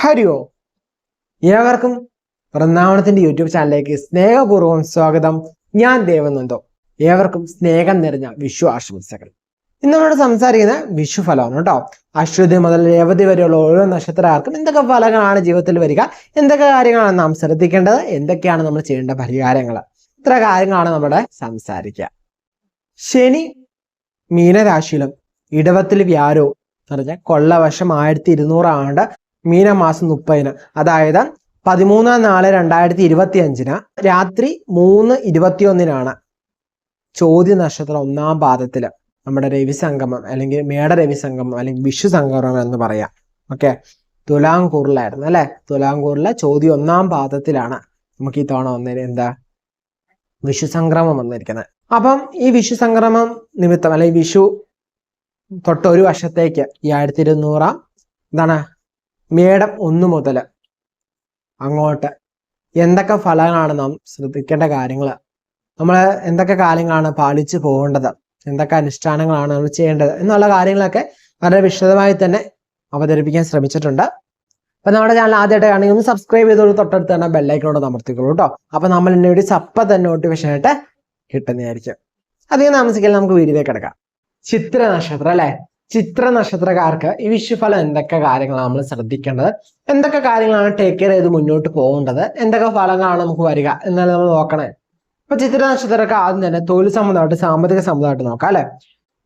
ഹരി ഓം. ഏവർക്കും വൃന്ദാവനത്തിന്റെ യൂട്യൂബ് ചാനലിലേക്ക് സ്നേഹപൂർവ്വം സ്വാഗതം. ഞാൻ ദേവനന്ദോ. ഏവർക്കും സ്നേഹം നിറഞ്ഞ വിഷു ആശംസകൾ. ഇന്ന് നമ്മൾ സംസാരിക്കുന്ന വിഷു ഫലമാണ് കേട്ടോ. അശ്വതി മുതൽ രേവതി വരെയുള്ള ഓരോ നക്ഷത്രക്കാർക്കും എന്തൊക്കെ ഫലങ്ങളാണ് ജീവിതത്തിൽ വരിക, എന്തൊക്കെ കാര്യങ്ങളാണ് നാം ശ്രദ്ധിക്കേണ്ടത്, എന്തൊക്കെയാണ് നമ്മൾ ചെയ്യേണ്ട പരിഹാരങ്ങൾ, ഇത്ര കാര്യങ്ങളാണ് നമ്മുടെ സംസാരിക്കുക. ശനി മീനരാശിയിലും ഇടവത്തിൽ വ്യാഴവും പറഞ്ഞ കൊള്ളവർഷം 1200 ആണ്ട് മീനമാസം 30-ന്, അതായത് 13/4/2025 രാത്രി 3:21 ചോദ്യ നക്ഷത്രം 1-ാം പാദത്തില് നമ്മുടെ രവിസംഗമം അല്ലെങ്കിൽ മേട രവിസംഗമം അല്ലെങ്കിൽ വിഷു സംഗമം എന്ന് പറയാം. ഓക്കെ, തുലാംകൂറിലായിരുന്നു അല്ലെ. തുലാംകൂറിലെ ചോദ്യം 1-ാം പാദത്തിലാണ് നമുക്ക് ഈ തവണ എന്താ വിഷു സംക്രമം വന്നിരിക്കുന്നത്. അപ്പം ഈ വിഷു സംക്രമം നിമിത്തം അല്ലെങ്കിൽ വിഷു തൊട്ട് ഒരു വർഷത്തേക്ക് ഈ 1200 എന്താണ് മേടം 1 മുതൽ അങ്ങോട്ട് എന്തൊക്കെ ഫലങ്ങളാണ് നാം ശ്രദ്ധിക്കേണ്ട കാര്യങ്ങൾ, നമ്മൾ എന്തൊക്കെ കാര്യങ്ങളാണ് പാലിച്ചു പോകേണ്ടത്, എന്തൊക്കെ അനുഷ്ഠാനങ്ങളാണ് നമ്മൾ ചെയ്യേണ്ടത് എന്നുള്ള കാര്യങ്ങളൊക്കെ വളരെ വിശദമായി തന്നെ അവതരിപ്പിക്കാൻ ശ്രമിച്ചിട്ടുണ്ട്. അപ്പൊ നമ്മുടെ ചാനൽ ആദ്യമായിട്ട് ആണെങ്കിൽ ഒന്ന് സബ്സ്ക്രൈബ് ചെയ്തോളൂ, തൊട്ടടുത്ത് തന്നെ ബെല്ലൈക്കനോട് അമർത്തിക്കോളൂ കേട്ടോ. അപ്പൊ നമ്മൾ എന്നെ ഒരു തന്നെ നോട്ടിഫിക്കേഷൻ ആയിട്ട് കിട്ടുന്നതായിരിക്കും. അധികം താമസിക്കാൻ നമുക്ക് വീഡിയോയിലേക്ക് കിടക്കാം. ചിത്ര നക്ഷത്രം അല്ലെ. ചിത്ര നക്ഷത്രക്കാർക്ക് ഈ വിഷുഫലം എന്തൊക്കെ കാര്യങ്ങളാണ് നമ്മൾ ശ്രദ്ധിക്കേണ്ടത്, എന്തൊക്കെ കാര്യങ്ങളാണ് ടേക്ക് കെയർ ചെയ്ത് മുന്നോട്ട് പോകേണ്ടത്, എന്തൊക്കെ ഫലങ്ങളാണ് നമുക്ക് വരിക എന്നാലും നമ്മൾ നോക്കണേ. അപ്പൊ ചിത്ര നക്ഷത്രക്കാർക്ക് ആദ്യം തന്നെ തൊഴിൽ സംബന്ധമായിട്ട് സാമ്പത്തിക സംബന്ധമായിട്ട് നോക്കാം അല്ലെ.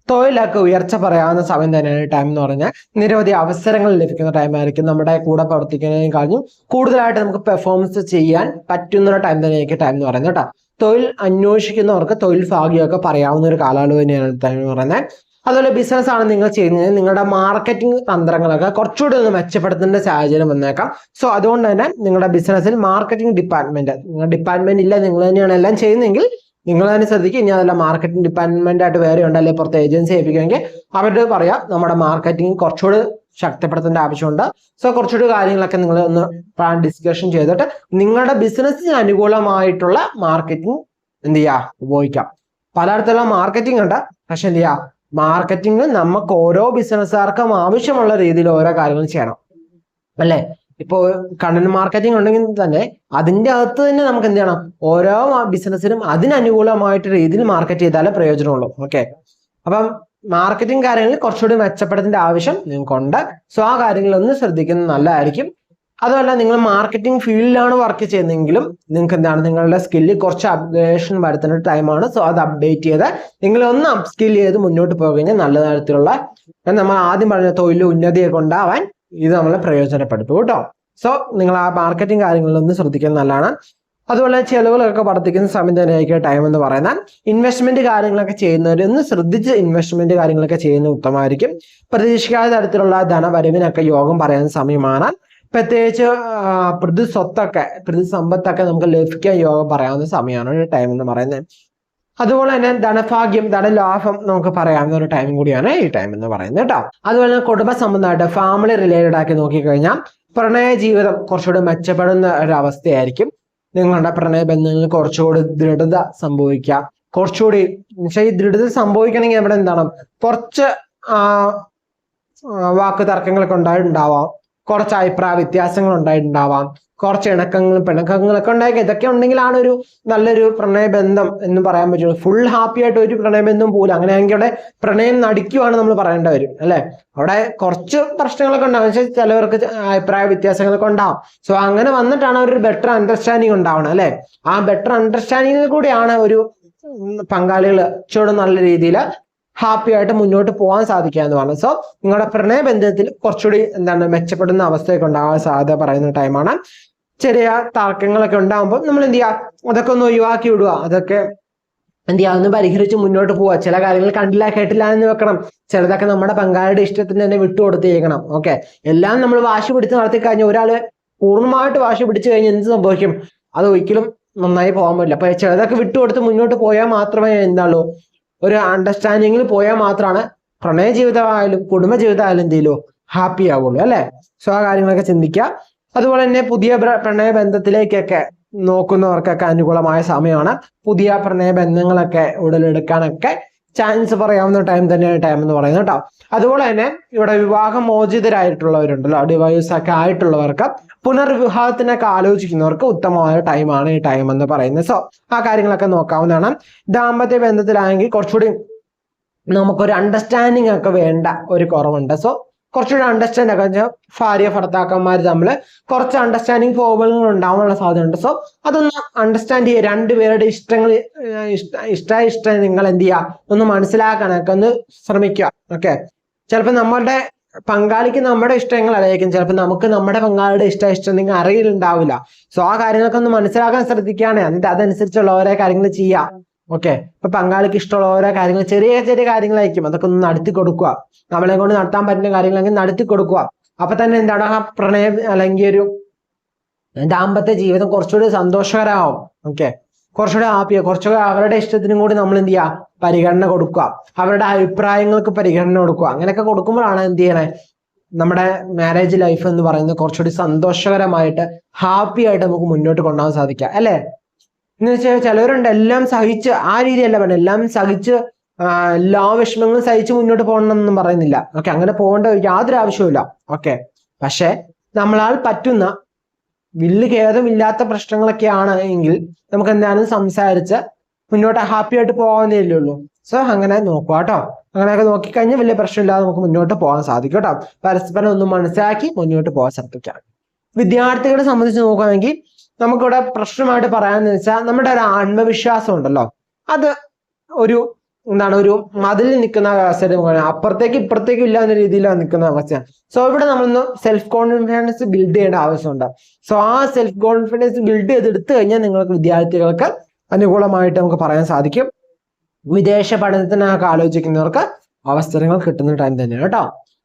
തൊഴിലൊക്കെ ഉയർച്ച പറയാവുന്ന സമയം തന്നെയാണ് ടൈം എന്ന് പറഞ്ഞാൽ നിരവധി അവസരങ്ങൾ ലഭിക്കുന്ന ടൈമായിരിക്കും. നമ്മുടെ കൂടെ പ്രവർത്തിക്കുന്നതിനും കഴിഞ്ഞും കൂടുതലായിട്ട് നമുക്ക് പെർഫോമൻസ് ചെയ്യാൻ പറ്റുന്ന ടൈം തന്നെയായിരിക്കും ടൈം എന്ന് പറയുന്നത് കേട്ടോ. തൊഴിൽ അന്വേഷിക്കുന്നവർക്ക് തൊഴിൽ ഭാഗ്യമൊക്കെ പറയാവുന്ന ഒരു കാലയളവ് തന്നെയാണ് ടൈം എന്ന് പറയുന്നത്. അതുപോലെ ബിസിനസ് ആണ് നിങ്ങൾ ചെയ്യുന്നത്, നിങ്ങളുടെ മാർക്കറ്റിംഗ് തന്ത്രങ്ങളൊക്കെ കുറച്ചുകൂടി ഒന്ന് മെച്ചപ്പെടുത്തേണ്ട സാഹചര്യം വന്നേക്കാം. സോ അതുകൊണ്ട് തന്നെ നിങ്ങളുടെ ബിസിനസ്സിൽ മാർക്കറ്റിംഗ് ഡിപ്പാർട്ട്മെന്റ് ഇല്ല, നിങ്ങൾ തന്നെയാണ് എല്ലാം ചെയ്യുന്നതെങ്കിൽ നിങ്ങൾ തന്നെ ശ്രദ്ധിക്കുക. ഇനി അതല്ല മാർക്കറ്റിംഗ് ഡിപ്പാർട്ട്മെന്റ് ആയിട്ട് വേറെ ഉണ്ട്, അല്ലെങ്കിൽ പുറത്ത് ഏജൻസി ഏൽപ്പിക്കുമെങ്കിൽ അവരുടെ പറയാം നമ്മുടെ മാർക്കറ്റിംഗ് കുറച്ചുകൂടി ശക്തിപ്പെടുത്തേണ്ട ആവശ്യമുണ്ട്. സോ കുറച്ചുകൂടി കാര്യങ്ങളൊക്കെ നിങ്ങൾ ഒന്ന് പ്ലാൻ ഡിസ്കഷൻ ചെയ്തിട്ട് നിങ്ങളുടെ ബിസിനസ്സിന് അനുകൂലമായിട്ടുള്ള മാർക്കറ്റിംഗ് എന്ത് ചെയ്യുക ഉപയോഗിക്കാം. പലതരത്തിലുള്ള മാർക്കറ്റിംഗ് ഉണ്ട്, പക്ഷെ എന്ത് ചെയ്യുക മാർക്കറ്റിംഗ് നമുക്ക് ഓരോ ബിസിനസ്സുകാർക്കും ആവശ്യമുള്ള രീതിയിൽ ഓരോ കാര്യങ്ങൾ ചെയ്യണം അല്ലെ. ഇപ്പോ കണ്ടന്റ് മാർക്കറ്റിംഗ് ഉണ്ടെങ്കിൽ തന്നെ അതിന്റെ അകത്ത് തന്നെ നമുക്ക് എന്ത് ചെയ്യണം, ഓരോ ബിസിനസ്സിനും അതിനനുകൂലമായിട്ട് രീതിയിൽ മാർക്കറ്റ് ചെയ്താലേ പ്രയോജനമുള്ളൂ. ഓക്കെ, അപ്പം മാർക്കറ്റിംഗ് കാര്യങ്ങളിൽ കുറച്ചുകൂടി മെച്ചപ്പെടുത്തേണ്ട ആവശ്യം നിങ്ങൾക്കുണ്ട്. സോ ആ കാര്യങ്ങളൊന്ന് ശ്രദ്ധിക്കുന്നത് നല്ലതായിരിക്കും. അതുമല്ല നിങ്ങൾ മാർക്കറ്റിംഗ് ഫീൽഡിലാണ് വർക്ക് ചെയ്യുന്നതെങ്കിലും നിങ്ങൾക്ക് എന്താണ് നിങ്ങളുടെ സ്കില്ലിൽ കുറച്ച് അപ്ഗ്രേഷൻ വരുത്തേണ്ട ടൈമാണ്. സോ അത് അപ്ഡേറ്റ് ചെയ്ത് നിങ്ങൾ ഒന്ന് അപ് സ്കിൽ ചെയ്ത് മുന്നോട്ട് പോയി കഴിഞ്ഞാൽ നല്ല തരത്തിലുള്ള നമ്മൾ ആദ്യം പറഞ്ഞ തൊഴിൽ ഉന്നതിയൊക്കെ ഉണ്ടാവാൻ ഇത് നമ്മളെ പ്രയോജനപ്പെടുത്തും കേട്ടോ. സോ നിങ്ങൾ ആ മാർക്കറ്റിംഗ് കാര്യങ്ങളിലൊന്ന് ശ്രദ്ധിക്കുന്നത് നല്ലതാണ്. അതുപോലെ ചെലവുകളൊക്കെ വർദ്ധിക്കുന്ന സമയം തന്നെയായിരിക്കും ടൈം എന്ന് പറയുന്നത്. ഇൻവെസ്റ്റ്മെന്റ് കാര്യങ്ങളൊക്കെ ചെയ്യുന്നവർ ഒന്ന് ശ്രദ്ധിച്ച് ഇൻവെസ്റ്റ്മെന്റ് കാര്യങ്ങളൊക്കെ ചെയ്യുന്നത് ഉത്തമമായിരിക്കും. പ്രതീക്ഷിക്കാത്ത തരത്തിലുള്ള ധനവരവിനൊക്കെ യോഗം പറയുന്ന സമയമാണ്. പ്രത്യേകിച്ച് പ്രതിസമ്പത്തൊക്കെ നമുക്ക് ലഭിക്കാൻ യോഗം പറയാവുന്ന സമയമാണ് ടൈം എന്ന് പറയുന്നത്. അതുപോലെ തന്നെ ധനഭാഗ്യം ധനലാഭം നമുക്ക് പറയാവുന്ന ഒരു ടൈം കൂടിയാണ് ഈ ടൈം എന്ന് പറയുന്നത് കേട്ടോ. അതുപോലെ തന്നെ കുടുംബ സംബന്ധമായിട്ട് ഫാമിലി റിലേറ്റഡ് ആക്കി നോക്കിക്കഴിഞ്ഞാൽ പ്രണയ ജീവിതം കുറച്ചുകൂടി മെച്ചപ്പെടുന്ന ഒരു അവസ്ഥയായിരിക്കും. നിങ്ങളുടെ പ്രണയ ബന്ധങ്ങളിൽ കുറച്ചുകൂടി ദൃഢത സംഭവിക്കാം. കുറച്ചുകൂടി പക്ഷേ ഈ ദൃഢത സംഭവിക്കണമെങ്കിൽ നമ്മുടെ എന്താണ് കുറച്ച് വാക്ക് തർക്കങ്ങളൊക്കെ ഉണ്ടാവാം, കുറച്ച് അഭിപ്രായ വ്യത്യാസങ്ങൾ ഉണ്ടായിട്ടുണ്ടാവാം, കുറച്ച് പിണക്കങ്ങളൊക്കെ ഉണ്ടായിരിക്കും. ഇതൊക്കെ ഉണ്ടെങ്കിലാണ് ഒരു നല്ലൊരു പ്രണയബന്ധം എന്ന് പറയാൻ പറ്റുള്ളൂ. ഫുൾ ഹാപ്പി ആയിട്ട് ഒരു പ്രണയബന്ധം പോലും അങ്ങനെയാണെങ്കിൽ അവിടെ പ്രണയം നടിക്കുവാണ് നമ്മൾ പറയേണ്ടി വരും അല്ലെ. അവിടെ കുറച്ച് പ്രശ്നങ്ങളൊക്കെ ഉണ്ടാവും, പക്ഷെ ചിലവർക്ക് അഭിപ്രായ വ്യത്യാസങ്ങളൊക്കെ ഉണ്ടാവും. സോ അങ്ങനെ വന്നിട്ടാണ് ഒരു ബെറ്റർ അണ്ടർസ്റ്റാൻഡിങ് ഉണ്ടാവണം അല്ലെ. ആ ബെറ്റർ അണ്ടർസ്റ്റാൻഡിങ്ങിൽ കൂടിയാണ് ഒരു പങ്കാളികൾ ചൂട് നല്ല രീതിയിൽ ഹാപ്പി ആയിട്ട് മുന്നോട്ട് പോകാൻ സാധിക്കുക എന്ന് പറഞ്ഞു. സോ നിങ്ങളുടെ പ്രണയബന്ധത്തിൽ കുറച്ചുകൂടി എന്താണ് മെച്ചപ്പെടുന്ന അവസ്ഥയൊക്കെ ഉണ്ടാകാൻ സാധ്യത പറയുന്ന ടൈമാണ്. ചെറിയ തർക്കങ്ങളൊക്കെ ഉണ്ടാകുമ്പോൾ നമ്മൾ എന്ത് ചെയ്യുക, അതൊക്കെ ഒന്ന് ഒഴിവാക്കി വിടുക, അതൊക്കെ എന്ത് ചെയ്യുക ഒന്ന് പരിഹരിച്ച് മുന്നോട്ട് പോവുക. ചില കാര്യങ്ങൾ കണ്ടില്ല കേട്ടില്ല എന്ന് വെക്കണം, ചിലതൊക്കെ നമ്മുടെ പങ്കാളിയുടെ ഇഷ്ടത്തിന് തന്നെ വിട്ടുകൊടുത്തേക്കണം. ഓക്കെ, എല്ലാം നമ്മൾ വാശി പിടിച്ച് നടത്തി കഴിഞ്ഞാൽ ഒരാള് പൂർണ്ണമായിട്ട് വാശി പിടിച്ചു കഴിഞ്ഞാൽ എന്ത് സംഭവിക്കും, അത് ഒരിക്കലും നന്നായി പോകാൻ പറ്റില്ല. അപ്പൊ ചിലതൊക്കെ വിട്ടുകൊടുത്ത് മുന്നോട്ട് പോയാൽ മാത്രമേ എന്താണല്ലോ ഒരു അണ്ടർസ്റ്റാൻഡിങ്ങിൽ പോയാൽ മാത്രമാണ് പ്രണയ ജീവിതമായാലും കുടുംബ ജീവിതമായാലും എന്ത് ചെയ്യുള്ളൂ ഹാപ്പി ആവുള്ളൂ അല്ലെ. സോ ആ കാര്യങ്ങളൊക്കെ ചിന്തിക്കുക. അതുപോലെ തന്നെ പുതിയ പ്രണയ ബന്ധത്തിലേക്കൊക്കെ നോക്കുന്നവർക്കൊക്കെ അനുകൂലമായ സമയമാണ്. പുതിയ പ്രണയ ബന്ധങ്ങളൊക്കെ ഉടലെടുക്കാനൊക്കെ ചാൻസ് പറയാവുന്ന ടൈം തന്നെയാണ് ടൈം എന്ന് പറയുന്നത് കേട്ടോ. അതുപോലെ തന്നെ ഇവിടെ വിവാഹമോചിതരായിട്ടുള്ളവരുണ്ടല്ലോ, ഡിവോഴ്സ് ഒക്കെ ആയിട്ടുള്ളവർക്ക് പുനർവിവാഹത്തിനൊക്കെ ആലോചിക്കുന്നവർക്ക് ഉത്തമമായ ടൈമാണ് ഈ ടൈം എന്ന് പറയുന്നത്. സോ ആ കാര്യങ്ങളൊക്കെ നോക്കാവുന്നതാണ്. ദാമ്പത്യ ബന്ധത്തിലാണെങ്കിൽ കുറച്ചുകൂടി നമുക്കൊരു അണ്ടർസ്റ്റാൻഡിങ് ഒക്കെ വേണ്ട ഒരു കുറവുണ്ട്. സോ കുറച്ചുകൂടി അണ്ടർസ്റ്റാൻഡ് ഒക്കെ ഭാര്യ ഭർത്താക്കന്മാർ തമ്മിൽ കുറച്ച് അണ്ടർസ്റ്റാൻഡിങ് പ്രോബ്ലങ്ങൾ ഉണ്ടാവാനുള്ള സാധ്യതയുണ്ട്. സോ അതൊന്ന് അണ്ടർസ്റ്റാൻഡ് ചെയ്യുക, രണ്ടുപേരുടെ ഇഷ്ടം നിങ്ങൾ എന്ത് ചെയ്യുക, ഒന്ന് മനസ്സിലാക്കാനൊക്കെ ഒന്ന് ശ്രമിക്കുക. ഓക്കെ, ചിലപ്പോൾ നമ്മളുടെ പങ്കാളിക്ക് നമ്മുടെ ഇഷ്ടങ്ങളായിരിക്കും, ചിലപ്പോൾ നമുക്ക് നമ്മുടെ പങ്കാളിയുടെ ഇഷ്ടം നിങ്ങൾ അറിയിലുണ്ടാവില്ല. സോ ആ കാര്യങ്ങളൊക്കെ ഒന്ന് മനസ്സിലാക്കാൻ ശ്രദ്ധിക്കുകയാണ്, എന്നിട്ട് അതനുസരിച്ചുള്ള ഓരോ കാര്യങ്ങൾ ചെയ്യുക. ഓക്കെ, ഇപ്പൊ പങ്കാളിക്ക് ഇഷ്ടമുള്ള ഓരോ കാര്യങ്ങൾ ചെറിയ ചെറിയ കാര്യങ്ങളായിരിക്കും, അതൊക്കെ ഒന്ന് നടത്തി കൊടുക്കുക. നമ്മളെ കൊണ്ട് നടത്താൻ പറ്റുന്ന കാര്യങ്ങളെങ്കിൽ നടത്തി കൊടുക്കുക. അപ്പൊ തന്നെ എന്താണ് ആ പ്രണയം അല്ലെങ്കിൽ ഒരു ദാമ്പത്യ ജീവിതം കുറച്ചുകൂടി സന്തോഷകരമാവും. ഓക്കെ, കുറച്ചുകൂടി ഹാപ്പിയോ, കുറച്ചുകൂടി അവരുടെ ഇഷ്ടത്തിനും കൂടി നമ്മൾ എന്ത് ചെയ്യുക, പരിഗണന കൊടുക്കുക, അവരുടെ അഭിപ്രായങ്ങൾക്ക് പരിഗണന കൊടുക്കുക. അങ്ങനെയൊക്കെ കൊടുക്കുമ്പോഴാണ് എന്ത് ചെയ്യണേ, നമ്മുടെ മാരേജ് ലൈഫ് എന്ന് പറയുന്നത് കുറച്ചുകൂടി സന്തോഷകരമായിട്ട് ഹാപ്പി ആയിട്ട് നമുക്ക് മുന്നോട്ട് കൊണ്ടുപോകാൻ സാധിക്കുക, അല്ലേ? എന്ന് വെച്ചാൽ ചിലവരുണ്ട് എല്ലാം സഹിച്ച്, ആ രീതിയല്ല പറഞ്ഞത്, എല്ലാം സഹിച്ച് എല്ലാ വിഷമങ്ങളും സഹിച്ച് മുന്നോട്ട് പോകണമെന്നൊന്നും പറയുന്നില്ല. ഓക്കെ, അങ്ങനെ പോകേണ്ട യാതൊരു ആവശ്യവുമില്ല. ഓക്കെ, പക്ഷെ നമ്മളാൽ പറ്റുന്ന വലിയ ഖേദമില്ലാത്ത പ്രശ്നങ്ങളൊക്കെയാണ് എങ്കിൽ നമുക്ക് എന്തായാലും സംസാരിച്ച് മുന്നോട്ട് ഹാപ്പി ആയിട്ട് പോകാവുന്നതല്ലേ ഉള്ളൂ. സോ അങ്ങനെ നോക്കുക കേട്ടോ. അങ്ങനെയൊക്കെ നോക്കിക്കഴിഞ്ഞാൽ വലിയ പ്രശ്നമില്ലാതെ നമുക്ക് മുന്നോട്ട് പോകാൻ സാധിക്കും കേട്ടോ. പരസ്പരം ഒന്ന് മനസ്സിലാക്കി മുന്നോട്ട് പോകാൻ ശ്രദ്ധിക്കാം. വിദ്യാർത്ഥികളെ സംബന്ധിച്ച് നോക്കുകയാണെങ്കിൽ നമുക്കിവിടെ പ്രശ്നമായിട്ട് പറയാന്ന് വെച്ചാൽ നമ്മുടെ ഒരു ആത്മവിശ്വാസം ഉണ്ടല്ലോ, അത് ഒരു എന്താണ്, ഒരു മതിലിൽ നിൽക്കുന്ന അവസ്ഥ, അപ്പുറത്തേക്ക് ഇപ്പുറത്തേക്കും ഇല്ലാത്ത രീതിയിലാണ് നിൽക്കുന്ന അവസ്ഥയാണ്. സോ ഇവിടെ നമ്മളൊന്ന് സെൽഫ് കോൺഫിഡൻസ് ബിൽഡ് ചെയ്യേണ്ട ആവശ്യമുണ്ട്. സോ ആ സെൽഫ് കോൺഫിഡൻസ് ബിൽഡ് ചെയ്തെടുത്തു കഴിഞ്ഞാൽ നിങ്ങൾക്ക് വിദ്യാർത്ഥികൾക്ക് അനുകൂലമായിട്ട് നമുക്ക് പറയാൻ സാധിക്കും. വിദേശ പഠനത്തിനൊക്കെ ആലോചിക്കുന്നവർക്ക് അവസരങ്ങൾ കിട്ടുന്ന ടൈം തന്നെയാണ് കേട്ടോ.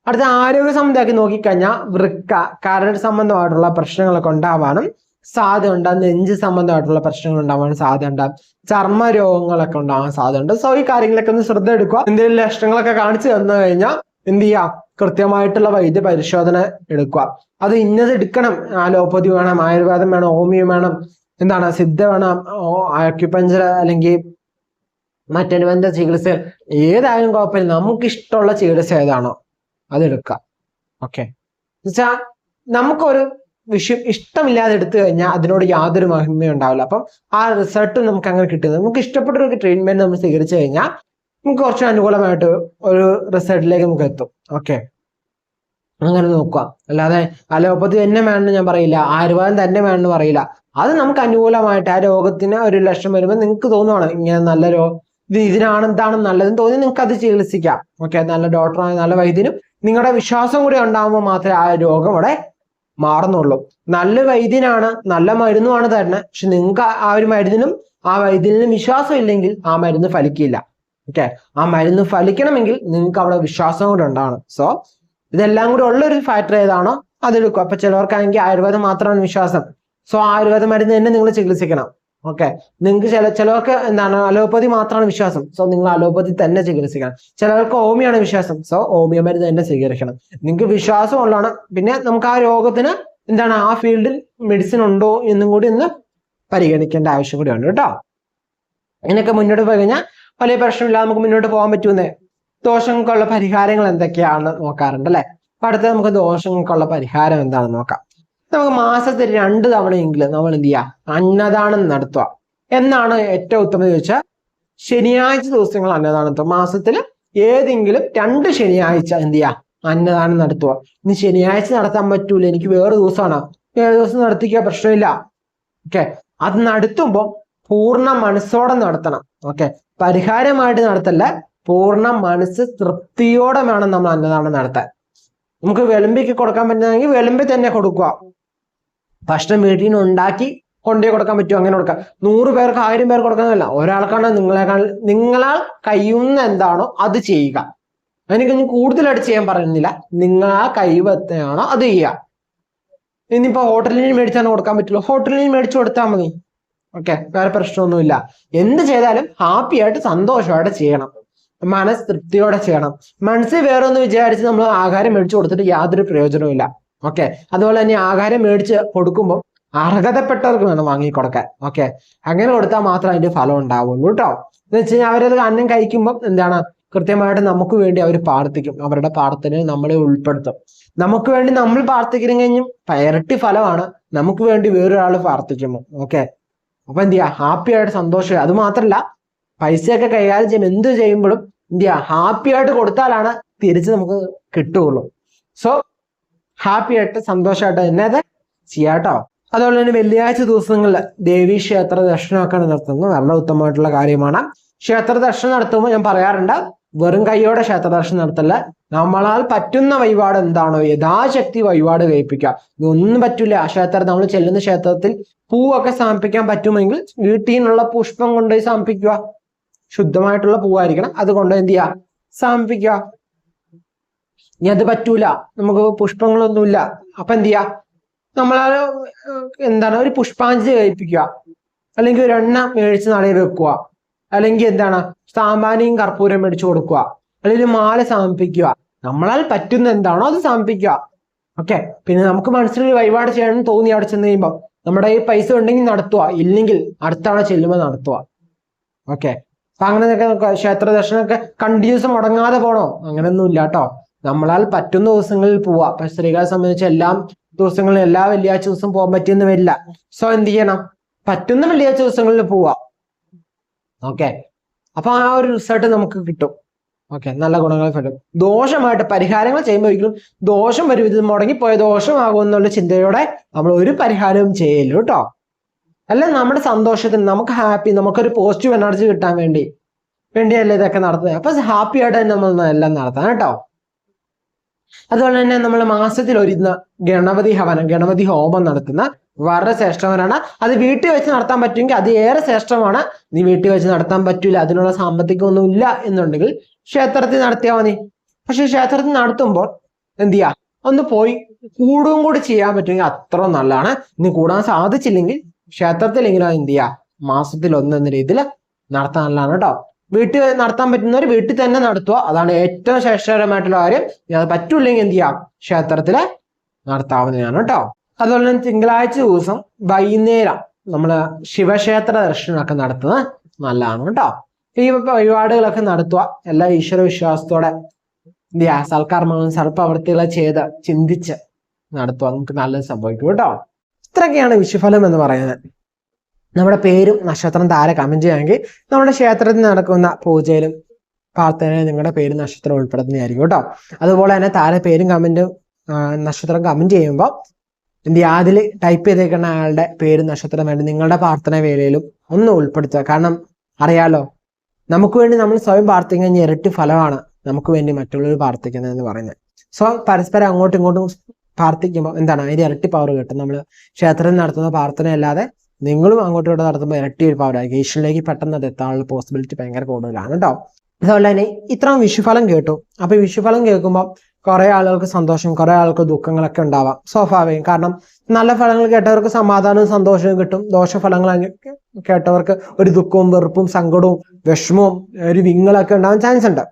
അടുത്ത ആരോഗ്യ സംബന്ധമാക്കി നോക്കിക്കഴിഞ്ഞാൽ വൃക്ക, കരൾ സംബന്ധമായിട്ടുള്ള പ്രശ്നങ്ങളൊക്കെ ഉണ്ടാവാനും സാധ്യതയുണ്ട്, നെഞ്ച് സംബന്ധമായിട്ടുള്ള പ്രശ്നങ്ങൾ ഉണ്ടാവാൻ സാധ്യതയുണ്ട്, ചർമ്മ രോഗങ്ങളൊക്കെ ഉണ്ടാവാൻ സാധ്യതയുണ്ട്. സോ ഈ കാര്യങ്ങളൊക്കെ ഒന്ന് ശ്രദ്ധ എടുക്കുക. എന്തെങ്കിലും ലക്ഷണങ്ങളൊക്കെ കാണിച്ചു തന്നു കഴിഞ്ഞാൽ എന്ത് ചെയ്യുക, കൃത്യമായിട്ടുള്ള വൈദ്യ പരിശോധന എടുക്കുക. അത് ഇന്നത് എടുക്കണം, അലോപ്പതി വേണം, ആയുർവേദം വേണം, ഹോമിയോ വേണം, എന്താണ് സിദ്ധ വേണം, ആക്യുപഞ്ചർ അല്ലെങ്കിൽ മറ്റനുബന്ധ ചികിത്സ, ഏതായാലും കുഴപ്പമില്ല, നമുക്ക് ഇഷ്ടമുള്ള ചികിത്സ ഏതാണോ അതെടുക്കുക. ഓക്കെ, എന്നുവെച്ചാൽ നമുക്കൊരു വിഷയം ഇഷ്ടമില്ലാതെ എടുത്തു കഴിഞ്ഞാൽ അതിനോട് യാതൊരു മഹിമയും ഉണ്ടാവില്ല. അപ്പം ആ റിസൾട്ട് നമുക്ക് അങ്ങനെ കിട്ടുന്നത്, നമുക്ക് ഇഷ്ടപ്പെട്ട ഒരു ട്രീറ്റ്മെന്റ് നമ്മൾ സ്വീകരിച്ചു കഴിഞ്ഞാൽ നമുക്ക് കുറച്ച് അനുകൂലമായിട്ട് ഒരു റിസൾട്ടിലേക്ക് നമുക്ക് എത്തും. ഓക്കെ, അങ്ങനെ നോക്കുക. അല്ലാതെ അലോപ്പതി തന്നെ വേണമെന്ന് ഞാൻ പറയില്ല, ആയുർവേദം തന്നെ വേണമെന്ന് പറയില്ല. അത് നമുക്ക് അനുകൂലമായിട്ട് ആ രോഗത്തിന് ഒരു ലക്ഷണം വരുമ്പോൾ നിങ്ങൾക്ക് തോന്നുവാണ് ഇങ്ങനെ നല്ല ഇതിനാണ് ഇതാണ് നല്ലതെന്ന് തോന്നി നിങ്ങൾക്ക് അത് ചികിത്സിക്കാം. ഓക്കെ, നല്ല ഡോക്ടറായ നല്ല വൈദ്യനും നിങ്ങളുടെ വിശ്വാസം കൂടി ഉണ്ടാകുമ്പോൾ മാത്രമേ ആ രോഗം അവിടെ മാറുന്നുള്ളൂ. നല്ല വൈദ്യനാണ്, നല്ല മരുന്നുമാണ് തരുന്നത്, പക്ഷെ നിങ്ങൾക്ക് ആ ഒരു മരുന്നിനും ആ വൈദ്യനും വിശ്വാസം ഇല്ലെങ്കിൽ ആ മരുന്ന് ഫലിക്കില്ല. ഓക്കെ, ആ മരുന്ന് ഫലിക്കണമെങ്കിൽ നിങ്ങൾക്ക് അവിടെ വിശ്വാസം കൂടെ ഉണ്ടാവണം. സോ ഇതെല്ലാം കൂടി ഉള്ളൊരു ഫാക്ടർ ഏതാണോ അതെടുക്കും. അപ്പൊ ചിലവർക്കാണെങ്കിൽ ആയുർവേദം മാത്രമാണ് വിശ്വാസം. സോ ആയുർവേദ മരുന്ന് തന്നെ നിങ്ങൾ ചികിത്സിക്കണം. ഓക്കെ, നിങ്ങൾക്ക് ചിലവർക്ക് എന്താണ് അലോപ്പതി മാത്രമാണ് വിശ്വാസം. സോ നിങ്ങൾ അലോപ്പതി തന്നെ ചികിത്സിക്കണം. ചിലർക്ക് ഹോമിയാണ് വിശ്വാസം. സോ ഹോമിയോ മരുന്ന് തന്നെ സ്വീകരിക്കണം. നിങ്ങൾക്ക് വിശ്വാസം ഉള്ളതാണ്. പിന്നെ നമുക്ക് ആ രോഗത്തിന് എന്താണ് ആ ഫീൽഡിൽ മെഡിസിൻ ഉണ്ടോ എന്നും കൂടി ഒന്ന് പരിഗണിക്കേണ്ട ആവശ്യം കൂടി ഉണ്ട് കേട്ടോ. ഇതിനൊക്കെ മുന്നോട്ട് പോയി കഴിഞ്ഞാൽ വലിയ പ്രശ്നമില്ലാതെ നമുക്ക് മുന്നോട്ട് പോകാൻ പറ്റുമെന്നേ. ദോഷങ്ങൾക്കുള്ള പരിഹാരങ്ങൾ എന്തൊക്കെയാണെന്ന് നോക്കാറുണ്ട് അല്ലെ. അപ്പൊ അടുത്ത നമുക്ക് ദോഷങ്ങൾക്കുള്ള പരിഹാരം എന്താണെന്ന് നോക്കാം. നമുക്ക് മാസത്തിൽ 2 തവണയെങ്കിലും നമ്മൾ എന്ത് ചെയ്യുക, അന്നദാനം നടത്തുക. എന്നാണ് ഏറ്റവും ഉത്തമം ചോദിച്ചാൽ ശനിയാഴ്ച ദിവസങ്ങൾ അന്നദാനം നടത്തുക. മാസത്തിൽ ഏതെങ്കിലും 2 ശനിയാഴ്ച എന്ത് ചെയ്യുക, അന്നദാനം നടത്തുക. ഇനി ശനിയാഴ്ച നടത്താൻ പറ്റൂല, എനിക്ക് വേറെ ദിവസമാണ്, വേറെ ദിവസം നടത്തിക്കുക, പ്രശ്നമില്ല. ഓക്കെ, അത് നടത്തുമ്പോൾ പൂർണ്ണ മനസ്സോടെ നടത്തണം. ഓക്കെ, പരിഹാരമായിട്ട് നടത്തല്ല, പൂർണ്ണ മനസ്സ് തൃപ്തിയോടെ വേണം നമ്മൾ അന്നദാനം നടത്താൻ. നമുക്ക് വിളമ്പിക്ക് കൊടുക്കാൻ പറ്റുന്നതെങ്കിൽ വിളമ്പി തന്നെ കൊടുക്കുക. ഭക്ഷണം വീട്ടിൽ നിന്ന് ഉണ്ടാക്കി കൊണ്ടുപോയി കൊടുക്കാൻ പറ്റുമോ, അങ്ങനെ കൊടുക്കാം. 100 പേർക്ക് 1000 പേർക്ക് കൊടുക്കാനല്ല, ഒരാൾക്കാണ് നിങ്ങളാൽ കഴിയുന്ന എന്താണോ അത് ചെയ്യുക. എനിക്ക് കൂടുതലായിട്ട് ചെയ്യാൻ പറയുന്നില്ല, നിങ്ങളാ കഴിവെത്താണോ അത് ചെയ്യുക. ഇനിയിപ്പോ ഹോട്ടലിൽ നിന്ന് മേടിച്ചാണ് കൊടുക്കാൻ പറ്റുള്ളൂ, ഹോട്ടലിൽ നിന്ന് മേടിച്ചു കൊടുത്താൽ മതി. ഓക്കെ, വേറെ പ്രശ്നമൊന്നുമില്ല. എന്ത് ചെയ്താലും ഹാപ്പി ആയിട്ട് സന്തോഷമായിട്ട് ചെയ്യണം, മനസ്സ് തൃപ്തിയോടെ ചെയ്യണം. മനസ്സിൽ വേറെ ഒന്ന് വിചാരിച്ച് നമ്മൾ ആഹാരം മേടിച്ചു കൊടുത്തിട്ട് യാതൊരു പ്രയോജനവും ഇല്ല. ഓക്കെ, അതുപോലെ തന്നെ ആഹാരം മേടിച്ച് കൊടുക്കുമ്പോൾ അർഹതപ്പെട്ടവർക്ക് വേണം വാങ്ങി കൊടുക്കാൻ. ഓക്കെ, അങ്ങനെ കൊടുത്താൽ മാത്രം അതിന്റെ ഫലം ഉണ്ടാവുള്ളൂ കേട്ടോ. എന്ന് വെച്ച് കഴിഞ്ഞാൽ അവരത് അന്നം കഴിക്കുമ്പോൾ എന്താണ് കൃത്യമായിട്ട് നമുക്ക് വേണ്ടി അവർ പ്രാർത്ഥിക്കും. അവരുടെ പ്രാർത്ഥനയിൽ നമ്മളെ ഉൾപ്പെടുത്തും. നമുക്ക് വേണ്ടി നമ്മൾ പ്രാർത്ഥിക്കണം കഴിഞ്ഞും ഇരട്ടി ഫലമാണ് നമുക്ക് വേണ്ടി വേറൊരാൾ പ്രാർത്ഥിക്കുമ്പോൾ. ഓക്കെ, അപ്പൊ എന്ത് ചെയ്യാ, ഹാപ്പി ആയിട്ട് സന്തോഷം. അത് മാത്രല്ല, പൈസയൊക്കെ കൈകാര്യം ചെയ്യുമ്പോൾ എന്ത് ചെയ്യുമ്പോഴും എന്ത് ചെയ്യാ, ഹാപ്പി ആയിട്ട് കൊടുത്താലാണ് തിരിച്ച് നമുക്ക് കിട്ടുകയുള്ളൂ. സോ ഹാപ്പി ആയിട്ട് സന്തോഷമായിട്ട് തന്നെ അത് ചെയ്യാട്ടോ. അതുപോലെ തന്നെ വെള്ളിയാഴ്ച ദിവസങ്ങളിൽ ദേവീ ക്ഷേത്ര ദർശനമൊക്കെ നടത്തുന്നത് വളരെ ഉത്തമമായിട്ടുള്ള കാര്യമാണ്. ക്ഷേത്ര ദർശനം നടത്തുമ്പോൾ ഞാൻ പറയാറുണ്ട്, വെറും കൈയോടെ ക്ഷേത്ര ദർശനം നടത്തല്ല. നമ്മളാൽ പറ്റുന്ന വഴിപാട് എന്താണോ യഥാശക്തി വഴിപാട് കഴിപ്പിക്കുക. ഇതൊന്നും പറ്റില്ല ക്ഷേത്രത്തിൽ, നമ്മൾ ചെല്ലുന്ന ക്ഷേത്രത്തിൽ പൂവൊക്കെ സമർപ്പിക്കാൻ പറ്റുമെങ്കിൽ വീട്ടിൽ നിന്നുള്ള പുഷ്പം കൊണ്ടുപോയി സമർപ്പിക്കുക. ശുദ്ധമായിട്ടുള്ള പൂവായിരിക്കണം, അതുകൊണ്ട് എന്ത് ചെയ്യുക, സമർപ്പിക്കുക. ഇനി അത് പറ്റൂല, നമുക്ക് പുഷ്പങ്ങളൊന്നുമില്ല, അപ്പൊ എന്ത് ചെയ്യാ, നമ്മളാൽ എന്താണ് ഒരു പുഷ്പാഞ്ജലി കഴിപ്പിക്കുക, അല്ലെങ്കിൽ ഒരു എണ്ണ മേടിച്ച് നടയിൽ വെക്കുക, അല്ലെങ്കിൽ എന്താണ് സാമ്പാനിയും കർപ്പൂരം മേടിച്ചു കൊടുക്കുക, അല്ലെങ്കിൽ മാല സമർപ്പിക്കുക. നമ്മളാൽ പറ്റുന്ന എന്താണോ അത് സമർപ്പിക്കുക. ഓക്കെ, പിന്നെ നമുക്ക് മനസ്സിലൊരു വഴിപാട് ചെയ്യണമെന്ന് തോന്നി അവിടെ ചെന്ന് കഴിയുമ്പോൾ നമ്മുടെ ഈ പൈസ ഉണ്ടെങ്കിൽ നടത്തുക, ഇല്ലെങ്കിൽ അടുത്തവണ ചെല്ലുമ്പോൾ നടത്തുക. ഓക്കെ, അപ്പൊ അങ്ങനെയൊക്കെ ക്ഷേത്ര ദർശനമൊക്കെ കണ്ടിന്യൂസ് മുടങ്ങാതെ പോണോ, അങ്ങനെയൊന്നും ഇല്ല കേട്ടോ. നമ്മളാൽ പറ്റുന്ന ദിവസങ്ങളിൽ പോവാ. അപ്പൊ സ്ത്രീകളെ സംബന്ധിച്ച് എല്ലാ ദിവസങ്ങളിലും എല്ലാ വെള്ളിയാഴ്ച ദിവസം പോകാൻ പറ്റിയെന്ന് വരില്ല. സോ എന്ത് ചെയ്യണം, പറ്റുന്ന വെള്ളിയാഴ്ച ദിവസങ്ങളിൽ പോവാ. ഓക്കെ, അപ്പൊ ആ ഒരു റിസൾട്ട് നമുക്ക് കിട്ടും. ഓക്കെ, നല്ല ഗുണങ്ങൾ കിട്ടും. ദോഷമായിട്ട് പരിഹാരങ്ങൾ ചെയ്യുമ്പോൾ ഒരിക്കലും ദോഷം വരും, ഇത് മുടങ്ങിപ്പോയ ദോഷമാകും എന്നുള്ള ചിന്തയോടെ നമ്മൾ ഒരു പരിഹാരവും ചെയ്യല്ലോ കേട്ടോ. അല്ല, നമ്മുടെ സന്തോഷത്തിന്, നമുക്ക് ഹാപ്പി, നമുക്കൊരു പോസിറ്റീവ് എനർജി കിട്ടാൻ വേണ്ടിയല്ലേ ഇതൊക്കെ നടത്തുന്നത്. അപ്പൊ ഹാപ്പി ആയിട്ട് തന്നെ നമ്മൾ എല്ലാം നടത്താം കേട്ടോ. അതുപോലെ തന്നെ നമ്മൾ മാസത്തിൽ ഒരുന്ന ഗണപതി ഹവനം, ഗണപതി ഹോമം നടത്തുന്ന വളരെ ശ്രേഷ്ഠവനാണ്. അത് വീട്ടിൽ വെച്ച് നടത്താൻ പറ്റുമെങ്കിൽ അത് ഏറെ ശ്രേഷ്ഠമാണ്. നീ വീട്ടിൽ വെച്ച് നടത്താൻ പറ്റൂല, അതിനുള്ള സാമ്പത്തികമൊന്നും ഇല്ല എന്നുണ്ടെങ്കിൽ ക്ഷേത്രത്തിൽ നടത്തിയാൽ മതി. പക്ഷെ ക്ഷേത്രത്തിൽ നടത്തുമ്പോൾ എന്ത് ചെയ്യാ, ഒന്ന് പോയി കൂടും കൂടി ചെയ്യാൻ പറ്റുമെങ്കിൽ അത്ര നല്ലതാണ്. ഇനി കൂടാൻ സാധിച്ചില്ലെങ്കിൽ ക്ഷേത്രത്തിലെങ്കിലും എന്ത് ചെയ്യാ, മാസത്തിൽ ഒന്നെന്ന രീതിയിൽ നടത്താൻ നല്ലതാണ് കേട്ടോ. വീട്ടിൽ നടത്താൻ പറ്റുന്നവർ വീട്ടിൽ തന്നെ നടത്തുക, അതാണ് ഏറ്റവും ശ്രേഷ്ഠകരമായിട്ടുള്ള കാര്യം. അത് പറ്റൂല്ലെങ്കിൽ എന്ത് ചെയ്യാം, ക്ഷേത്രത്തില് നടത്താവുന്നതാണ് കേട്ടോ. അതുപോലെ തന്നെ തിങ്കളാഴ്ച ദിവസം വൈകുന്നേരം നമ്മള് ശിവക്ഷേത്ര ദർശനമൊക്കെ നടത്തുന്നത് നല്ലതാണ് കേട്ടോ. ഈ വഴിപാടുകളൊക്കെ നടത്തുക, എല്ലാ ഈശ്വര വിശ്വാസത്തോടെ എന്ത് ചെയ്യാ, സൽക്കർമ്മങ്ങളും സൽപ്രവൃത്തികളെ ചെയ്ത് ചിന്തിച്ച് നടത്തുക, നമുക്ക് നല്ലത് സംഭവിക്കും കേട്ടോ. ഇത്രയൊക്കെയാണ് വിഷുഫലം എന്ന് പറയുന്നത്. നമ്മുടെ പേരും നക്ഷത്രം താരെ കമന്റ് ചെയ്യുകയാണെങ്കിൽ നമ്മുടെ ക്ഷേത്രത്തിൽ നടക്കുന്ന പൂജയിലും പ്രാർത്ഥനയിലും നിങ്ങളുടെ പേരും നക്ഷത്രം ഉൾപ്പെടുത്തുന്നതായിരിക്കും കേട്ടോ. അതുപോലെ തന്നെ താരെ പേരും കമന്റും നക്ഷത്രം കമന്റ് ചെയ്യുമ്പോൾ എന്ത് ചെയ്യുക, അതിൽ ടൈപ്പ് ചെയ്തേക്കുന്ന ആളുടെ പേരും നക്ഷത്രം വേണ്ടി നിങ്ങളുടെ പ്രാർത്ഥന വേളയിലും ഒന്ന് ഉൾപ്പെടുത്തുക. കാരണം അറിയാലോ, നമുക്ക് വേണ്ടി നമ്മൾ സ്വയം പ്രാർത്ഥിക്കുന്ന ഇരട്ടി ഫലമാണ് നമുക്ക് വേണ്ടി മറ്റുള്ളവർ പ്രാർത്ഥിക്കുന്നത് എന്ന് പറയുന്നത്. സോ പരസ്പരം അങ്ങോട്ടും ഇങ്ങോട്ടും പ്രാർത്ഥിക്കുമ്പോൾ എന്താണ്, അതിന്റെ ഇരട്ടി പവർ കിട്ടും. നമ്മൾ ക്ഷേത്രത്തിൽ നടത്തുന്ന പ്രാർത്ഥന അല്ലാതെ നിങ്ങളും അങ്ങോട്ടും ഇങ്ങോട്ട് നടത്തുമ്പോൾ ഇരട്ടി ഒരു പവറായിരിക്കും. ഈശ്വരനിലേക്ക് പെട്ടെന്ന് അത് എത്താനുള്ള പോസിബിലിറ്റി ഭയങ്കര കൂടുതലാണ് കേട്ടോ. അതുപോലെ തന്നെ ഇത്രയും വിഷുഫലം കേട്ടു. അപ്പൊ വിഷുഫലം കേൾക്കുമ്പോൾ കുറെ ആളുകൾക്ക് സന്തോഷം, കുറെ ആൾക്ക് ദുഃഖങ്ങളൊക്കെ ഉണ്ടാവാം, സ്വാഭാവികം. കാരണം നല്ല ഫലങ്ങൾ കേട്ടവർക്ക് സമാധാനവും സന്തോഷവും കിട്ടും. ദോഷഫലങ്ങൾ കേട്ടവർക്ക് ഒരു ദുഃഖവും വെറുപ്പും സങ്കടവും വിഷമവും ഒരു വിങ്ങളൊക്കെ ഉണ്ടാവാൻ ചാൻസ് ഉണ്ട്.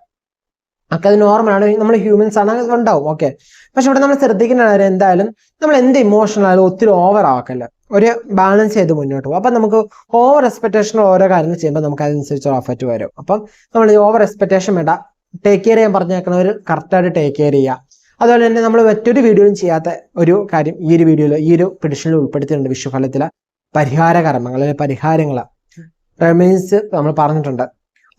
ഒക്കെ അത് നോർമലാണ്, നമ്മൾ ഹ്യൂമൻസ് ആണ്, ഉണ്ടാവും. ഓക്കെ, പക്ഷെ ഇവിടെ നമ്മൾ ശ്രദ്ധിക്കുന്ന കാര്യം എന്തായാലും നമ്മൾ എന്ത് ഇമോഷണൽ ആയാലും ഒത്തിരി ഓവർ ആക്കല്ല, ഒരു ബാലൻസ് ചെയ്ത് മുന്നോട്ട് പോകും. അപ്പൊ നമുക്ക് ഓവർ എക്സ്പെക്ടേഷൻ ഓരോ കാര്യങ്ങൾ ചെയ്യുമ്പോൾ നമുക്ക് അതനുസരിച്ച് എഫക്റ്റ് വരും. അപ്പം നമ്മൾ ഓവർ എക്സ്പെക്ടേഷൻ വേണ്ട, ടേക്ക് കെയർ ചെയ്യാൻ പറഞ്ഞേക്കുന്നവർ കറക്റ്റായിട്ട് ടേക്ക് കെയർ ചെയ്യുക. അതുപോലെ തന്നെ നമ്മൾ മറ്റൊരു വീഡിയോയിലും ചെയ്യാത്ത ഒരു കാര്യം ഈ ഒരു വീഡിയോയിൽ, ഈ ഒരു പിടിഷനിൽ ഉൾപ്പെടുത്തിയിട്ടുണ്ട്. വിഷുഫലത്തിലെ പരിഹാര കർമ്മങ്ങൾ, പരിഹാരങ്ങൾ, റെമീൻസ് നമ്മൾ പറഞ്ഞിട്ടുണ്ട്.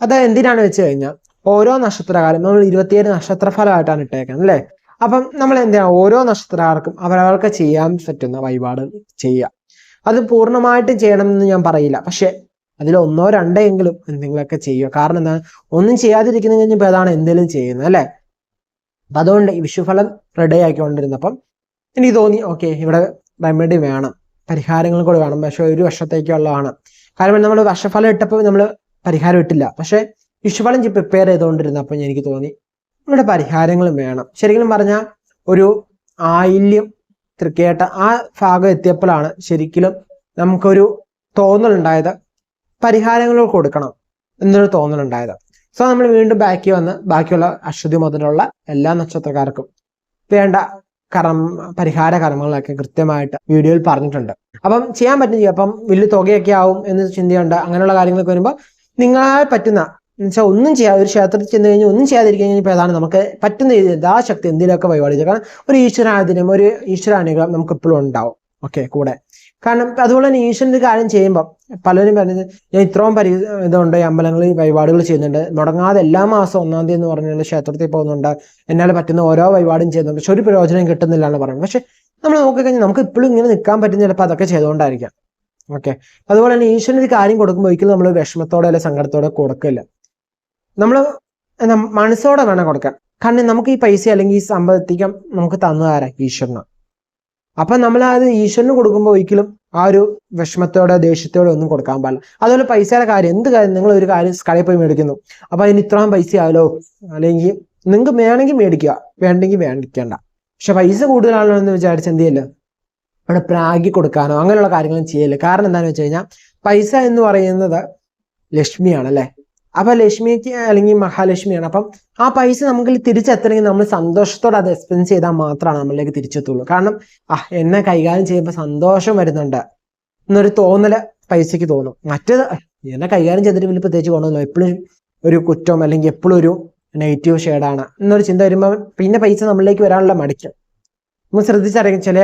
അത് എന്തിനാണ് വെച്ച് കഴിഞ്ഞാൽ ഓരോ നക്ഷത്രകാലം നമ്മൾ 27 നക്ഷത്രഫലമായിട്ടാണ് ഇട്ടേക്കുന്നത് അല്ലേ. അപ്പം നമ്മൾ എന്തിനാണ് ഓരോ നക്ഷത്രക്കാർക്കും അവരവർക്ക് ചെയ്യാൻ പറ്റുന്ന വഴിപാട് ചെയ്യുക. അത് പൂർണ്ണമായിട്ടും ചെയ്യണമെന്ന് ഞാൻ പറയില്ല, പക്ഷെ അതിൽ ഒന്നോ രണ്ടോ എങ്കിലും എന്തെങ്കിലുമൊക്കെ ചെയ്യുക. കാരണം എന്താ, ഒന്നും ചെയ്യാതിരിക്കുന്ന കഴിഞ്ഞപ്പോൾ അതാണ് എന്തെങ്കിലും ചെയ്യുന്നത് അല്ലേ. അപ്പൊ അതുകൊണ്ട് ഈ വിഷുഫലം റെഡി ആക്കിക്കൊണ്ടിരുന്നപ്പം എനിക്ക് തോന്നി, ഓക്കെ, ഇവിടെ റെമഡി വേണം, പരിഹാരങ്ങൾ കൂടെ വേണം. പക്ഷെ ഒരു വർഷത്തേക്കുള്ളതാണ്. കാരണം നമ്മൾ വർഷഫലം ഇട്ടപ്പോൾ നമ്മൾ പരിഹാരം ഇട്ടില്ല, പക്ഷെ വിഷുഫലം പ്രിപ്പയർ ചെയ്തുകൊണ്ടിരുന്നപ്പോൾ എനിക്ക് തോന്നി ഇവിടെ പരിഹാരങ്ങളും വേണം. ശരിക്കും പറഞ്ഞാൽ ഒരു ആയില്യം തൃക്കേട്ട ആ ഭാഗം എത്തിയപ്പോഴാണ് ശരിക്കും നമുക്കൊരു തോന്നലുണ്ടായത്, പരിഹാരങ്ങൾ കൊടുക്കണം എന്നൊരു തോന്നലുണ്ടായത്. സോ നമ്മൾ വീണ്ടും ബാക്കി വന്ന് ബാക്കിയുള്ള അശ്വതി മുതലുള്ള എല്ലാ നക്ഷത്രക്കാർക്കും വേണ്ട പരിഹാര കർമ്മങ്ങളൊക്കെ കൃത്യമായിട്ട് വീഡിയോയിൽ പറഞ്ഞിട്ടുണ്ട്. അപ്പം ചെയ്യാൻ പറ്റും. അപ്പം വലിയ തുകയൊക്കെ ആവും എന്ന് ചിന്തയുണ്ട്. അങ്ങനെയുള്ള കാര്യങ്ങളൊക്കെ വരുമ്പോൾ നിങ്ങളാൽ പറ്റുന്ന എന്നുവെച്ചാൽ ഒന്നും ചെയ്യാതെ ഒരു ക്ഷേത്രത്തിൽ ചെന്ന് കഴിഞ്ഞാൽ ഒന്നും ചെയ്യാതിരിക്കാൻ കഴിഞ്ഞാൽ അതാണ് നമുക്ക് പറ്റുന്ന രീതിയിൽ യഥാശക്തി എന്തെങ്കിലുമൊക്കെ വഴിപാട് കാരണം ഒരു ഈശ്വരാധീനം ഒരു ഈശ്വരാനുഗ്രഹം നമുക്ക് എപ്പോഴും ഉണ്ടാവും ഓക്കെ കൂടെ. കാരണം അതുപോലെ തന്നെ ഈശ്വരൻ്റെ കാര്യം ചെയ്യുമ്പോൾ പലരും പറയുന്നത് ഞാൻ ഇത്രയും ഇതുണ്ട് അമ്പലങ്ങളിൽ വഴിപാടുകൾ ചെയ്യുന്നുണ്ട് മുടങ്ങാതെ എല്ലാ മാസം 1-ാം തീയതി എന്ന് പറഞ്ഞാൽ ക്ഷേത്രത്തിൽ പോകുന്നുണ്ട് എന്നാൽ പറ്റുന്ന ഓരോ വഴിപാടും ചെയ്യുന്നുണ്ട് പക്ഷെ ഒരു പ്രയോജനം കിട്ടുന്നില്ല എന്ന് പറയുന്നത്. പക്ഷെ നമ്മൾ നോക്കിക്കഴിഞ്ഞാൽ നമുക്ക് ഇപ്പോഴും ഇങ്ങനെ നിൽക്കാൻ പറ്റുന്ന ചിലപ്പോൾ അതൊക്കെ ചെയ്തുകൊണ്ടായിരിക്കാം ഓക്കെ. അതുപോലെ തന്നെ ഈശ്വരന് കാര്യം കൊടുക്കുമ്പോൾ ഒരിക്കലും നമ്മൾ വിഷമത്തോടെ അല്ലെ സങ്കടത്തോടെ കൊടുക്കില്ല. നമ്മൾ മനസ്സോടെ വേണം കൊടുക്കാൻ. കാരണം നമുക്ക് ഈ പൈസ അല്ലെങ്കിൽ ഈ സമ്പത്തികം നമുക്ക് തന്നതാരാ ഈശ്വരനാണ്. അപ്പൊ നമ്മൾ അത് ഈശ്വരന് കൊടുക്കുമ്പോൾ ഒരിക്കലും ആ ഒരു വിഷമത്തോടെ ദേഷ്യത്തോടെ ഒന്നും കൊടുക്കാൻ പാടില്ല. അതുപോലെ പൈസയുടെ കാര്യം എന്ത് കാര്യം നിങ്ങൾ ഒരു കാര്യം കടയിൽ പോയി മേടിക്കുന്നു അപ്പൊ അതിന് ഇത്രയും പൈസ ആവല്ലോ അല്ലെങ്കിൽ നിങ്ങൾക്ക് വേണമെങ്കിൽ മേടിക്കുക വേണ്ടെങ്കിൽ മേടിക്കേണ്ട. പക്ഷെ പൈസ കൂടുതലാണല്ലോ എന്ന് വിചാരിച്ച് എന്ത് ചെയ്യില്ല അവിടെ പ്രാഗി കൊടുക്കാനോ അങ്ങനെയുള്ള കാര്യങ്ങളും ചെയ്യില്ല. കാരണം എന്താണെന്ന് വെച്ച് കഴിഞ്ഞാൽ പൈസ എന്ന് പറയുന്നത് ലക്ഷ്മിയാണ് അല്ലെ. അപ്പൊ ലക്ഷ്മിക്ക് അല്ലെങ്കിൽ മഹാലക്ഷ്മിയാണ്. അപ്പം ആ പൈസ നമുക്ക് തിരിച്ചെത്തണമെങ്കിൽ നമ്മൾ സന്തോഷത്തോടെ അത് എക്സ്പെൻസ് ചെയ്താൽ മാത്രമാണ് നമ്മളിലേക്ക് തിരിച്ചെത്തുള്ളൂ. കാരണം എന്നെ കൈകാര്യം ചെയ്യുമ്പോൾ സന്തോഷം വരുന്നുണ്ട് എന്നൊരു തോന്നല് പൈസക്ക് തോന്നും. മറ്റേത് എന്നെ കൈകാര്യം ചെയ്തിട്ട് വലിയ പ്രത്യേകിച്ച് ഗുണമല്ലോ എപ്പോഴും ഒരു കുറ്റം അല്ലെങ്കിൽ എപ്പോഴും ഒരു നെഗറ്റീവ് ഷെയ്ഡാണ് എന്നൊരു ചിന്ത വരുമ്പോൾ പിന്നെ പൈസ നമ്മളിലേക്ക് വരാനുള്ള മടിക്കും. നമ്മൾ ശ്രദ്ധിച്ചറിയാം ചില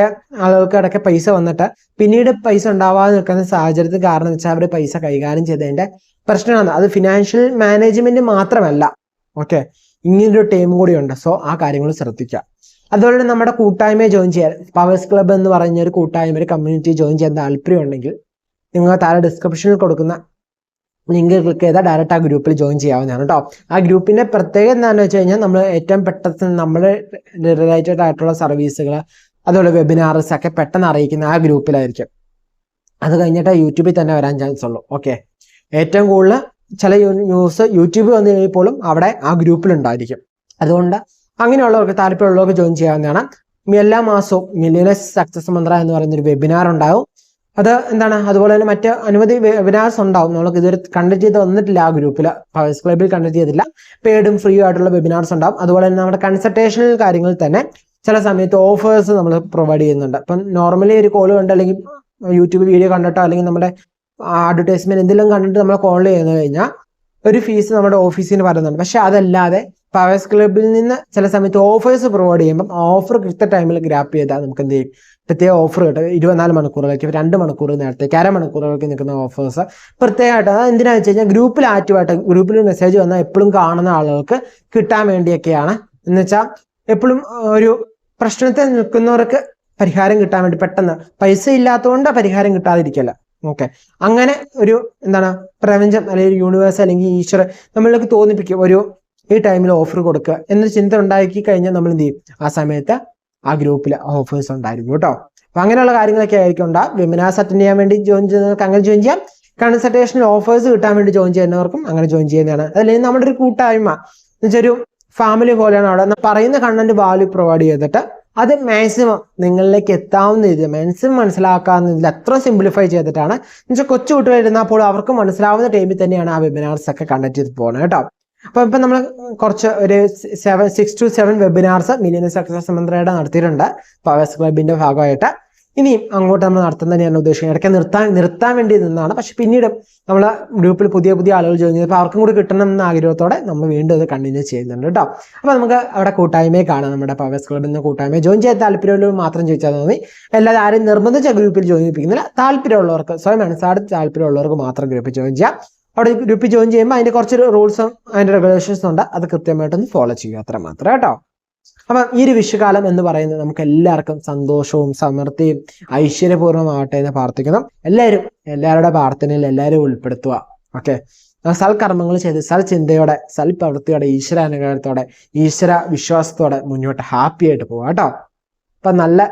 ആളുകൾക്ക് ഇടയ്ക്ക് പൈസ വന്നിട്ട് പിന്നീട് പൈസ ഉണ്ടാവാതെ നിൽക്കുന്ന സാഹചര്യത്തിൽ കാരണം എന്ന് വെച്ചാൽ അവർ പൈസ കൈകാര്യം ചെയ്തതിന്റെ പ്രശ്നമാണ്. അത് ഫിനാൻഷ്യൽ മാനേജ്മെന്റ് മാത്രമല്ല ഓക്കെ ഇങ്ങനൊരു ടീം കൂടി ഉണ്ട്. സോ ആ കാര്യങ്ങൾ ശ്രദ്ധിക്കുക. അതുപോലെ തന്നെ നമ്മുടെ കൂട്ടായ്മയെ ജോയിൻ ചെയ്യാൻ പവേഴ്സ് ക്ലബ്ബ് എന്ന് പറഞ്ഞ ഒരു കൂട്ടായ്മ ഒരു കമ്മ്യൂണിറ്റി ജോയിൻ ചെയ്യാൻ താല്പര്യം ഉണ്ടെങ്കിൽ നിങ്ങൾ താഴെ ഡിസ്ക്രിപ്ഷനിൽ കൊടുക്കുന്ന ലിങ്ക് ക്ലിക്ക് ചെയ്താൽ ഡയറക്റ്റ് ആ ഗ്രൂപ്പിൽ ജോയിൻ ചെയ്യാവുന്നതാണ് കേട്ടോ. ആ ഗ്രൂപ്പിന്റെ പ്രത്യേകത എന്താണെന്ന് വെച്ച് കഴിഞ്ഞാൽ നമ്മൾ ഏറ്റവും പെട്ടെന്ന് നമ്മൾ റിലേറ്റഡ് ആയിട്ടുള്ള സർവീസുകൾ അതുപോലെ വെബിനാർസ് ഒക്കെ പെട്ടെന്ന് അറിയിക്കുന്ന ആ ഗ്രൂപ്പിലായിരിക്കും. അത് കഴിഞ്ഞിട്ട് യൂട്യൂബിൽ തന്നെ വരാൻ ചാൻസ് ഉള്ളൂ ഓക്കെ. ഏറ്റവും കൂടുതൽ ചില ന്യൂസ് യൂട്യൂബിൽ വന്നു കഴിയുമ്പോഴും അവിടെ ആ ഗ്രൂപ്പിൽ ഉണ്ടായിരിക്കും. അതുകൊണ്ട് അങ്ങനെയുള്ളവർക്ക് താല്പര്യമുള്ളവർക്ക് ജോയിൻ ചെയ്യാവുന്നതാണ്. എല്ലാ മാസവും മില്ലിയനേഴ്സ് സക്സസ് മന്ത്ര എന്ന് പറയുന്നൊരു വെബിനാർ ഉണ്ടാവും. അത് എന്താണ് അതുപോലെ തന്നെ മറ്റ് അനവധി വെബിനാർസ് ഉണ്ടാവും. നമ്മൾക്ക് ഇതുവരെ കണ്ടക്ട് ചെയ്ത് വന്നിട്ടില്ല ആ ഗ്രൂപ്പിൽ പവേഴ്സ് ക്ലബ്ബിൽ കണ്ടക്ട് ചെയ്തിട്ടില്ല. പെയ്ഡും ഫ്രീ ആയിട്ടുള്ള വെബിനാർസ് ഉണ്ടാവും. അതുപോലെ തന്നെ നമ്മുടെ കൺസൾട്ടേഷണൽ കാര്യങ്ങൾ തന്നെ ചില സമയത്ത് ഓഫേഴ്സ് നമ്മൾ പ്രൊവൈഡ് ചെയ്യുന്നുണ്ട്. ഇപ്പം നോർമലി ഒരു കോൾ കണ്ട് അല്ലെങ്കിൽ യൂട്യൂബ് വീഡിയോ കണ്ടിട്ടോ അല്ലെങ്കിൽ നമ്മുടെ അഡ്വർടൈസ്മെന്റ് എന്തെങ്കിലും കണ്ടിട്ട് നമ്മൾ കോൾ ചെയ്യുന്ന കഴിഞ്ഞാൽ ഒരു ഫീസ് നമ്മുടെ ഓഫീസിന് പറയുന്നുണ്ട്. പക്ഷെ അതല്ലാതെ പവേഴ്സ് ക്ലബ്ബിൽ നിന്ന് ചില സമയത്ത് ഓഫേഴ്സ് പ്രൊവൈഡ് ചെയ്യുമ്പോൾ ഓഫർ കൃത്യ ടൈമിൽ ഗ്രാപ്പ് ചെയ്താൽ നമുക്ക് എന്ത് ചെയ്യും പ്രത്യേക ഓഫർ കിട്ടും. 24 മണിക്കൂറുകൾക്ക് 2 മണിക്കൂർ നേരത്തേക്ക് 1/2 മണിക്കൂറുകൾക്ക് നിൽക്കുന്ന ഓഫേഴ്സ് പ്രത്യേകമായിട്ട്. അത് എന്തിനാണെന്ന് വെച്ച് കഴിഞ്ഞാൽ ഗ്രൂപ്പിൽ ആക്റ്റീവായിട്ട് ഗ്രൂപ്പിൽ മെസ്സേജ് വന്നാൽ എപ്പോഴും കാണുന്ന ആളുകൾക്ക് കിട്ടാൻ വേണ്ടിയൊക്കെയാണ്. എന്ന് വെച്ചാൽ എപ്പോഴും ഒരു പ്രശ്നത്തിൽ നിൽക്കുന്നവർക്ക് പരിഹാരം കിട്ടാൻ വേണ്ടി പെട്ടെന്ന് പൈസ ഇല്ലാത്തതുകൊണ്ട് പരിഹാരം കിട്ടാതിരിക്കല്ല ഓക്കെ. അങ്ങനെ ഒരു എന്താണ് പ്രപഞ്ചം അല്ലെങ്കിൽ യൂണിവേഴ്സ് അല്ലെങ്കിൽ ഈശ്വരൻ നമ്മളിലേക്ക് തോന്നിപ്പിക്കും ഒരു ഈ ടൈമിൽ ഓഫർ കൊടുക്കുക എന്നൊരു ചിന്ത ഉണ്ടാക്കി കഴിഞ്ഞാൽ നമ്മൾ എന്ത് ചെയ്യും ആ സമയത്ത് ആ ഗ്രൂപ്പിൽ ഓഫേഴ്സ് ഉണ്ടായിരിക്കും കേട്ടോ. അപ്പൊ അങ്ങനെയുള്ള കാര്യങ്ങളൊക്കെ ആയിരിക്കും ഉണ്ടാകും. വെബിനാർസ് അറ്റൻഡ് ചെയ്യാൻ വേണ്ടി ജോയിൻ ചെയ്യുന്നവർക്ക് അങ്ങനെ ജോയിൻ ചെയ്യാം. കൺസൾട്ടേഷനിൽ ഓഫേഴ്സ് കിട്ടാൻ വേണ്ടി ജോയിൻ ചെയ്യുന്നവർക്കും അങ്ങനെ ജോയിൻ ചെയ്യുന്നതാണ്. അതല്ലെങ്കിൽ നമ്മുടെ ഒരു കൂട്ടായ്മ എന്നുവെച്ചാൽ ഒരു ഫാമിലി പോലെയാണ്. അവിടെ പറയുന്ന കണ്ടന്റ് വാല്യൂ പ്രൊവൈഡ് ചെയ്തിട്ട് അത് മാക്സിമം നിങ്ങളിലേക്ക് എത്താവുന്ന രീതിയിൽ മാക്സിമം മനസ്സിലാക്കാവുന്ന രീതിയിൽ അത്ര സിംപ്ലിഫൈ ചെയ്തിട്ടാണ് എന്നുവെച്ചാൽ കൊച്ചു കുട്ടികൾ ഇരുന്നപ്പോൾ അവർക്ക് മനസ്സിലാവുന്ന ടൈമിൽ തന്നെയാണ് ആ വെബിനാർസ് ഒക്കെ കണ്ടക്ട് ചെയ്ത് പോകുന്നത് കേട്ടോ. അപ്പൊ ഇപ്പൊ നമ്മൾ കുറച്ച് ഒരു 6 to 7 വെബിനാർസ് മില്ലിയനേഴ്സ് സക്സസ് മന്ത്രയുടെ നടത്തിയിട്ടുണ്ട് പവേഴ്സ് ക്ലബിന്റെ ഭാഗമായിട്ട്. ഇനിയും അങ്ങോട്ട് നമ്മൾ നടത്തുന്നത് ഞാൻ ഉദ്ദേശിക്കുന്നത് ഇടയ്ക്ക് നിർത്താൻ വേണ്ടി നിന്നാണ്. പക്ഷെ പിന്നീട് നമ്മൾ ഗ്രൂപ്പിൽ പുതിയ ആളുകൾ ജോയിൻ ചെയ്തപ്പോൾ അവർക്കും കൂടി കിട്ടണം എന്ന ആഗ്രഹത്തോടെ നമ്മൾ വീണ്ടും അത് കണ്ടിന്യൂ ചെയ്യുന്നുണ്ട് കേട്ടോ. അപ്പൊ നമുക്ക് അവിടെ കൂട്ടായ്മയെ കാണാം. നമ്മുടെ പവേഴ്സ് ക്ലബിൽ നിന്ന് കൂട്ടായ്മയെ ജോയിൻ ചെയ്യാൻ താല്പര്യമുള്ളവർ മാത്രം ചോദിച്ചാൽ മതി. അല്ലാതെ ആരും നിർബന്ധിച്ച ഗ്രൂപ്പിൽ ജോയിൻ ചെയ്യിപ്പിക്കുന്നില്ല. താല്പര്യമുള്ളവർക്ക് സ്വയം മനസ്സാട് താല്പര്യമുള്ളവർക്ക് മാത്രം ഗ്രൂപ്പിൽ ജോയിൻ ചെയ്യാം. അവിടെ ഗ്രൂപ്പിൽ ജോയിൻ ചെയ്യുമ്പോൾ അതിന്റെ കുറച്ച് റൂൾസും അതിന്റെ റെഗുലേഷൻസും ഉണ്ട്. അത് കൃത്യമായിട്ടൊന്ന് ഫോളോ ചെയ്യുക അത്ര മാത്രം കേട്ടോ. അപ്പം ഈ ഒരു വിഷുകാലം എന്ന് പറയുന്നത് നമുക്ക് എല്ലാവർക്കും സന്തോഷവും സമൃദ്ധിയും ഐശ്വര്യപൂർണ്ണമാവട്ടെ എന്ന് പ്രാർത്ഥിക്കുന്നു. എല്ലാവരുടെ പ്രാർത്ഥനയിൽ എല്ലാവരും ഉൾപ്പെടുത്തുക ഓക്കെ. സൽക്കർമ്മങ്ങൾ ചെയ്ത് സൽചിന്തയോടെ സൽപ്രവൃത്തിയോടെ ഈശ്വരാനുഗ്രഹത്തോടെ ഈശ്വര വിശ്വാസത്തോടെ മുന്നോട്ട് ഹാപ്പി ആയിട്ട് പോവാം കേട്ടോ. അപ്പൊ നല്ല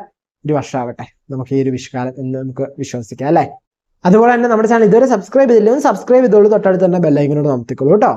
ഒരു വർഷമാവട്ടെ നമുക്ക് ഈ ഒരു വിഷുകാലം എന്ന് നമുക്ക് വിശ്വസിക്കാം അല്ലെ. അതുപോലെ തന്നെ നമ്മുടെ ചാനൽ ഇതുവരെ സബ്സ്ക്രൈബ് ചെയ്തില്ലെങ്കിൽ സബ്സ്ക്രൈബ് ചെയ്തോളൂ. തൊട്ടടുത്ത് തന്നെ ബെല്ലൈക്കനോട് അമർത്തിക്കോളൂ കേട്ടോ.